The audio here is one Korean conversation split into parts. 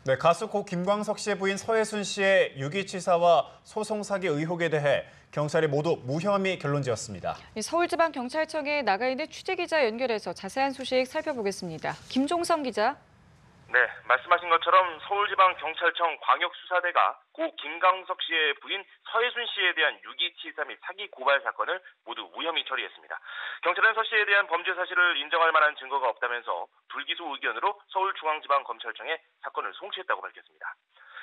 네, 가수 고 김광석 씨의 부인 서혜순 씨의 유기치사와 소송 사기 의혹에 대해 경찰이 모두 무혐의 결론지었습니다. 서울지방경찰청에 나가 있는 취재기자 연결해서 자세한 소식 살펴보겠습니다. 김종성 기자. 네, 말씀하신 것처럼 서울지방경찰청 광역수사대가 고 김광석 씨의 부인 서혜순 씨에 대한 유기치사 및 사기 고발 사건을 모두 무혐의 처리했습니다. 경찰은 서 씨에 대한 범죄 사실을 인정할 만한 증거가 없다면서 불기소 의견으로 서울중앙지방검찰청에 사건을 송치했다고 밝혔습니다.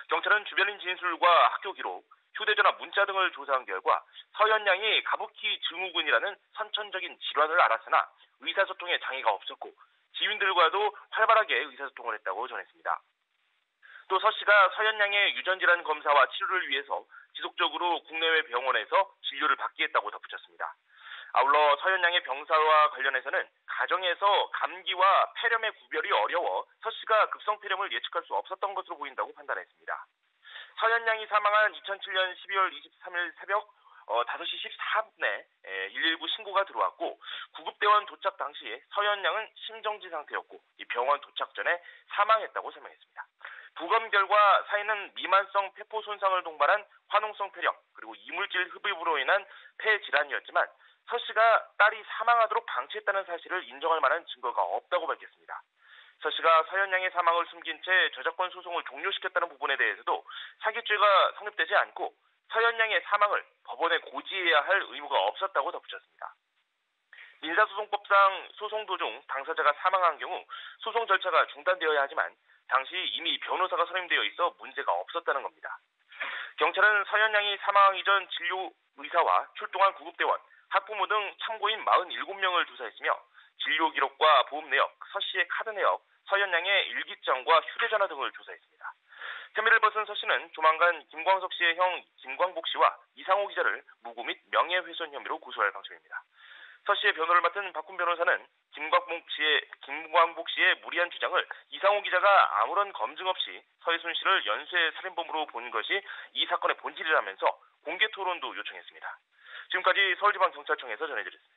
경찰은 주변인 진술과 학교 기록, 휴대전화 문자 등을 조사한 결과 서현 양이 가부키 증후군이라는 선천적인 질환을 앓았으나 의사소통에 장애가 없었고 지인들과도 활발하게 의사소통을 했다고 전했습니다. 또 서 씨가 서현 양의 유전질환 검사와 치료를 위해서 지속적으로 국내외 병원에서 진료를 받게 했다고 덧붙였습니다. 아울러 서현 양의 병사와 관련해서는 가정에서 감기와 폐렴의 구별이 어려워 서 씨가 급성 폐렴을 예측할 수 없었던 것으로 보인다고 판단했습니다. 서현 양이 사망한 2007년 12월 23일 새벽 5시 14분에 119 신고가 들어왔고 구급대원 도착 당시 서현 양은 심정지 상태였고 이 병원 도착 전에 사망했다고 설명했습니다. 부검 결과 사인은 미만성 폐포 손상을 동반한 화농성 폐렴 그리고 이물질 흡입으로 인한 폐 질환이었지만 서 씨가 딸이 사망하도록 방치했다는 사실을 인정할 만한 증거가 없다고 밝혔습니다. 서 씨가 서현 양의 사망을 숨긴 채 저작권 소송을 종료시켰다는 부분에 대해서도 사기죄가 성립되지 않고 서현 양의 사망을 법원에 고지해야 할 의무가 없었다고 덧붙였습니다. 민사소송법상 소송 도중 당사자가 사망한 경우 소송 절차가 중단되어야 하지만 당시 이미 변호사가 선임되어 있어 문제가 없었다는 겁니다. 경찰은 서현 양이 사망하기 전 진료 의사와 출동한 구급대원, 학부모 등 참고인 47명을 조사했으며 진료 기록과 보험 내역, 서 씨의 카드 내역, 서현 양의 일기장과 휴대전화 등을 조사했습니다. 혐의를 벗은 서 씨는 조만간 김광석 씨의 형 김광복 씨와 이상호 기자를 무고 및 명예훼손 혐의로 고소할 방침입니다. 서 씨의 변호를 맡은 박훈 변호사는 김광복 씨의 무리한 주장을 이상호 기자가 아무런 검증 없이 서혜순 씨를 연쇄 살인범으로 본 것이 이 사건의 본질이라면서 공개 토론도 요청했습니다. 지금까지 서울지방경찰청에서 전해드렸습니다.